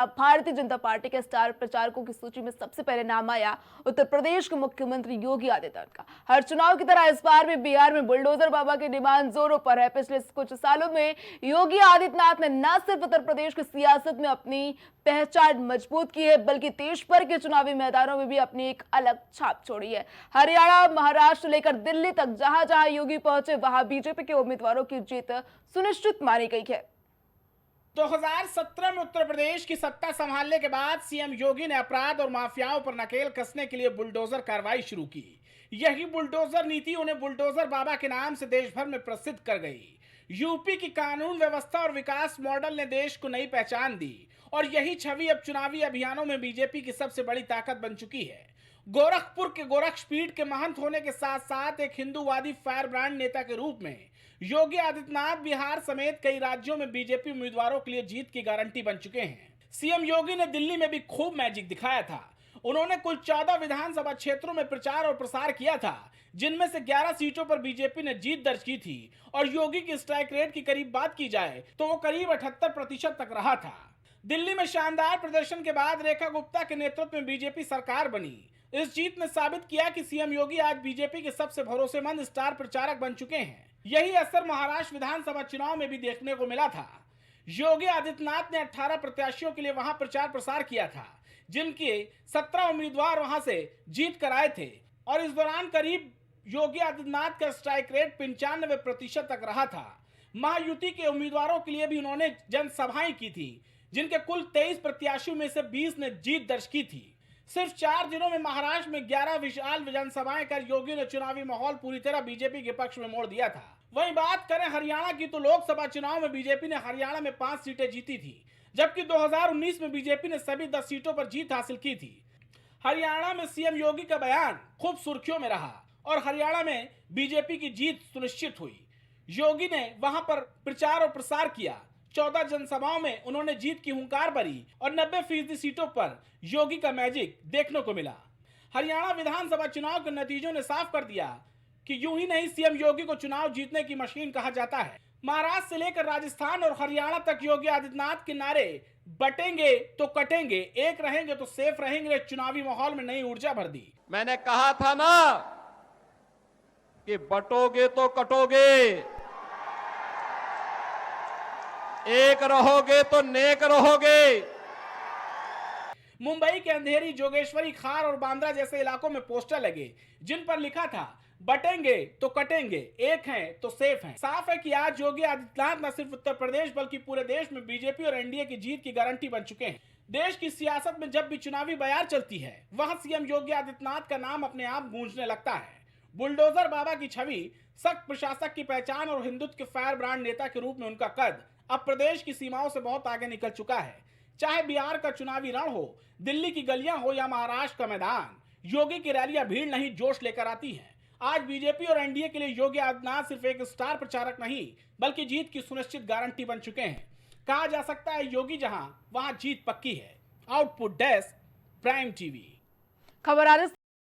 अब भारतीय जनता पार्टी के स्टार प्रचारकों की सूची में सबसे पहले नाम आया उत्तर प्रदेश के मुख्यमंत्री योगी आदित्यनाथ का। हर चुनाव की तरह इस बार भी बिहार में बुलडोजर बाबा की डिमांड जोरों पर है। पिछले कुछ सालों में योगी आदित्यनाथ ने न सिर्फ उत्तर प्रदेश की सियासत में अपनी पहचान मजबूत की है, बल्कि देश भर के चुनावी मैदानों में भी अपनी एक अलग छाप छोड़ी है। हरियाणा, महाराष्ट्र लेकर दिल्ली तक जहां जहां योगी पहुंचे, वहां बीजेपी के उम्मीदवारों की जीत सुनिश्चित मानी गई है। 2017 में उत्तर प्रदेश की सत्ता संभालने के बाद सीएम योगी ने अपराध और माफियाओं पर नकेल कसने के लिए बुलडोजर कार्रवाई शुरू की। यही बुलडोजर नीति उन्हें बुलडोजर बाबा के नाम से देश भर में प्रसिद्ध कर गई। यूपी की कानून व्यवस्था और विकास मॉडल ने देश को नई पहचान दी और यही छवि अब चुनावी अभियानों में बीजेपी की सबसे बड़ी ताकत बन चुकी है। गोरखपुर के गोरक्षपीठ के महंत होने के साथ साथ एक हिंदूवादी फायर ब्रांड नेता के रूप में योगी आदित्यनाथ बिहार समेत कई राज्यों में बीजेपी उम्मीदवारों के लिए जीत की गारंटी बन चुके हैं। सीएम योगी ने दिल्ली में भी खूब मैजिक दिखाया था। उन्होंने कुल 14 विधानसभा क्षेत्रों में प्रचार और प्रसार किया था, जिनमें से 11 सीटों पर बीजेपी ने जीत दर्ज की थी और योगी की स्ट्राइक रेट की करीब बात की जाए तो वो करीब 78% तक रहा था। दिल्ली में शानदार प्रदर्शन के बाद रेखा गुप्ता के नेतृत्व में बीजेपी सरकार बनी। इस जीत ने साबित किया कि सीएम योगी आज बीजेपी के सबसे भरोसेमंद स्टार प्रचारक बन चुके हैं। यही असर महाराष्ट्र विधानसभा चुनाव में भी देखने को मिला था। योगी आदित्यनाथ ने 18 प्रत्याशियों के लिए वहां प्रचार प्रसार किया था, जिनके 17 उम्मीदवार वहां से जीत कर आए थे और इस दौरान करीब योगी आदित्यनाथ का स्ट्राइक रेट 95% तक रहा था। महायुति के उम्मीदवारों के लिए भी उन्होंने जनसभाएं की थी, जिनके कुल 23 प्रत्याशियों में से 20 ने जीत दर्ज की थी। सिर्फ 4 दिनों में महाराष्ट्र में 11 विशाल जनसभाएं कर योगी ने चुनावी माहौल पूरी तरह बीजेपी के पक्ष में मोड़ दिया था। वहीं बात करें हरियाणा की तो लोकसभा चुनाव में बीजेपी ने हरियाणा में 5 सीटें जीती थी, जबकि 2019 में बीजेपी ने सभी 10 सीटों पर जीत हासिल की थी। हरियाणा में सीएम योगी का बयान खूब सुर्खियों में रहा और हरियाणा में बीजेपी की जीत सुनिश्चित हुई। योगी ने वहां पर प्रचार और प्रसार किया। 14 जनसभाओं में उन्होंने जीत की हुंकार भरी और 90% सीटों पर योगी का मैजिक देखने को मिला। हरियाणा विधानसभा चुनाव के नतीजों ने साफ कर दिया कि यूं ही नहीं सीएम योगी को चुनाव जीतने की मशीन कहा जाता है। महाराष्ट्र से लेकर राजस्थान और हरियाणा तक योगी आदित्यनाथ के नारे बटेंगे तो कटेंगे, एक रहेंगे तो सेफ रहेंगे, चुनावी माहौल में नई ऊर्जा भर दी। मैंने कहा था ना कि बटोगे तो कटोगे, एक रहोगे तो नेक रहोगे। मुंबई के अंधेरी, जोगेश्वरी, खार और बांद्रा जैसे इलाकों में पोस्टर लगे, जिन पर लिखा था बटेंगे तो कटेंगे, एक हैं तो सेफ हैं। साफ है कि आज योगी आदित्यनाथ न सिर्फ उत्तर प्रदेश बल्कि पूरे देश में बीजेपी और एनडीए की जीत की गारंटी बन चुके हैं। देश की सियासत में जब भी चुनावी बयार चलती है, वहां सीएम योगी आदित्यनाथ का नाम अपने आप गूंजने लगता है। बुलडोजर बाबा की छवि, सख्त प्रशासक की पहचान और हिंदुत्व के फायर ब्रांड नेता के रूप में उनका कद अब प्रदेश की सीमाओं से बहुत आगे निकल चुका है। चाहे बिहार का चुनावी रण हो, दिल्ली की गलियां हो या महाराष्ट्र का मैदान, योगी की रैलियां भीड़ नहीं जोश लेकर आती हैं। आज बीजेपी और एनडीए के लिए योगी आदित्यनाथ सिर्फ एक स्टार प्रचारक नहीं, बल्कि जीत की सुनिश्चित गारंटी बन चुके हैं। कहा जा सकता है योगी जहां वहां जीत पक्की है। Output desk, prime TV. खबर